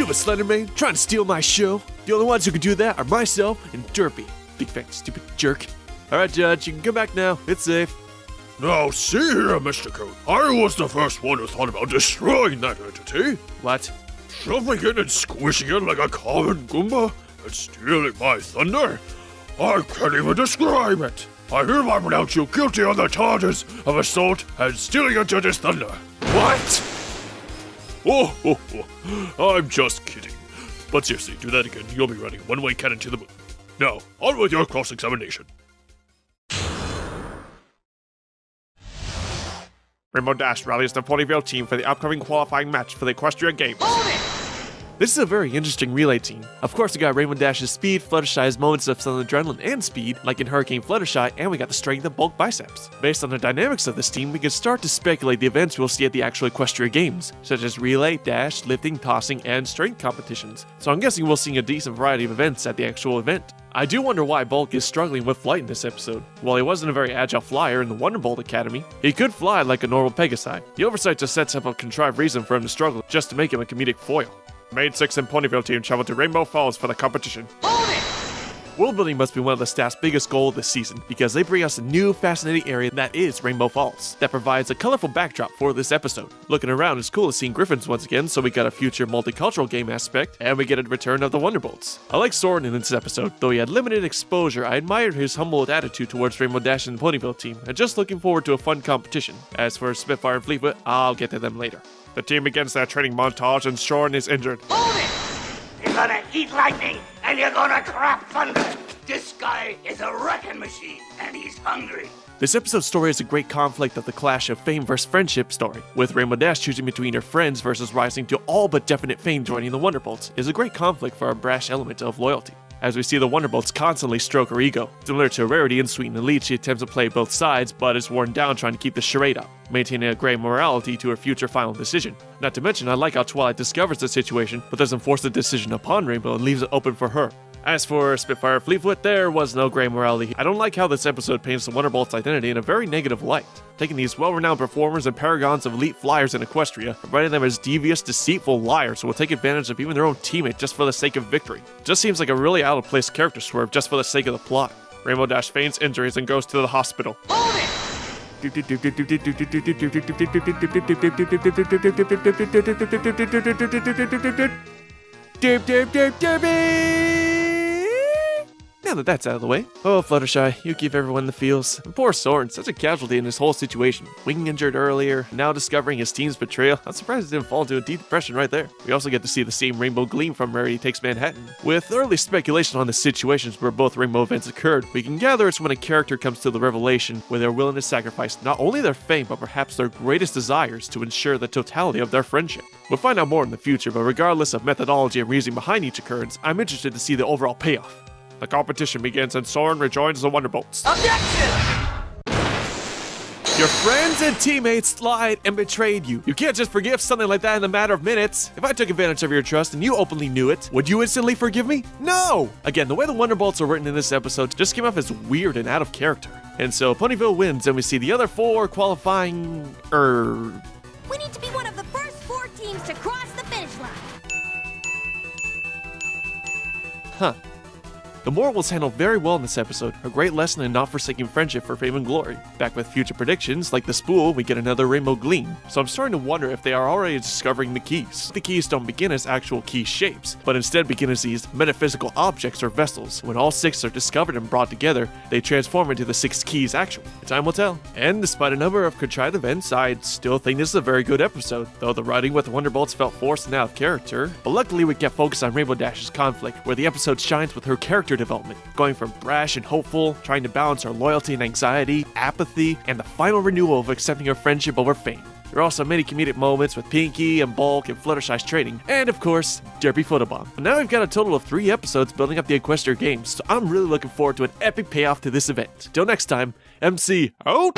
Stupid Slenderman, trying to steal my show. The only ones who can do that are myself and Derpy. Big fat stupid jerk. Alright, Judge, you can come back now. It's safe. Now see here, MasterCode. I was the first one who thought about destroying that entity. What? Shoving it and squishing it like a common Goomba and stealing my thunder? I can't even describe it. I hereby pronounce you guilty on the charges of assault and stealing a judge's thunder. What? Oh, I'm just kidding. But seriously, do that again. You'll be running a one-way cannon to the moon. Now, on with your cross-examination. Rainbow Dash rallies the Ponyville team for the upcoming qualifying match for the Equestria Games. This is a very interesting relay team. Of course, we got Rainbow Dash's speed, Fluttershy's moments of some adrenaline and speed, like in Hurricane Fluttershy, and we got the strength of bulk biceps. Based on the dynamics of this team, we can start to speculate the events we'll see at the actual Equestria Games, such as relay, dash, lifting, tossing, and strength competitions. So I'm guessing we'll see a decent variety of events at the actual event. I do wonder why Bulk is struggling with flight in this episode. While he wasn't a very agile flyer in the Wonderbolt Academy, he could fly like a normal Pegasi. The oversight just sets up a contrived reason for him to struggle, just to make him a comedic foil. Main 6 and Ponyville team travel to Rainbow Falls for the competition. World building must be one of the staff's biggest goals this season, because they bring us a new fascinating area that is Rainbow Falls, that provides a colorful backdrop for this episode. Looking around, it's cool to see Griffins once again, so we got a future multicultural game aspect, and we get a return of the Wonderbolts. I like Soren in this episode, though he had limited exposure. I admired his humble attitude towards Rainbow Dash and the Ponyville team, and just looking forward to a fun competition. As for Spitfire and Fleetfoot, I'll get to them later. The team begins their training montage and Soren is injured. You're gonna eat lightning and you're gonna crap thunder. This guy is a wrecking machine and he's hungry. This episode's story is a great conflict of the clash of fame versus friendship story, with Rainbow Dash choosing between her friends versus rising to all but definite fame joining the Wonderbolts, is a great conflict for a brash element of loyalty. As we see the Wonderbolts constantly stroke her ego. Similar to Rarity in Sweet and Elite, she attempts to play both sides, but is worn down trying to keep the charade up, maintaining a gray morality to her future final decision. Not to mention, I like how Twilight discovers the situation, but doesn't force the decision upon Rainbow and leaves it open for her. As for Spitfire Fleetfoot, there was no gray morality. I don't like how this episode paints the Wonderbolt's identity in a very negative light, taking these well-renowned performers and paragons of elite flyers in Equestria, and writing them as devious, deceitful liars who will take advantage of even their own teammate just for the sake of victory. Just seems like a really out-of-place character swerve just for the sake of the plot. Rainbow Dash feigns injuries and goes to the hospital. Now that that's out of the way. Oh, Fluttershy, you give everyone the feels. And poor Soren, such a casualty in this whole situation. Wing injured earlier, now discovering his team's betrayal. I'm surprised he didn't fall into a deep depression right there. We also get to see the same rainbow gleam from Rarity Takes Manhattan. With early speculation on the situations where both rainbow events occurred, we can gather it's when a character comes to the revelation where they're willing to sacrifice not only their fame, but perhaps their greatest desires to ensure the totality of their friendship. We'll find out more in the future, but regardless of methodology and reasoning behind each occurrence, I'm interested to see the overall payoff. The competition begins and Soren rejoins the Wonderbolts. Objection! Your friends and teammates lied and betrayed you. You can't just forgive something like that in a matter of minutes. If I took advantage of your trust and you openly knew it, would you instantly forgive me? No! Again, the way the Wonderbolts are written in this episode just came off as weird and out of character. And so Ponyville wins and we see the other 4 qualifying... We need to be one of the first 4 teams to cross the finish line. Huh. The moral was handled very well in this episode, a great lesson in not forsaking friendship for fame and glory. Back with future predictions, like the spool, we get another rainbow gleam, so I'm starting to wonder if they are already discovering the keys. The keys don't begin as actual key shapes, but instead begin as these metaphysical objects or vessels. When all 6 are discovered and brought together, they transform into the 6 keys actually. Time will tell. And despite a number of contrived events, I still think this is a very good episode, though the writing with the Wonderbolts felt forced and out of character. But luckily we get focused on Rainbow Dash's conflict, where the episode shines with her character development, going from brash and hopeful, trying to balance her loyalty and anxiety, apathy, and the final renewal of accepting her friendship over fame. There are also many comedic moments with Pinky and Bulk and Fluttershy's training, and of course, Derpy Photobomb. But now we've got a total of 3 episodes building up the Equestria Games, so I'm really looking forward to an epic payoff to this event. Till next time, MC out!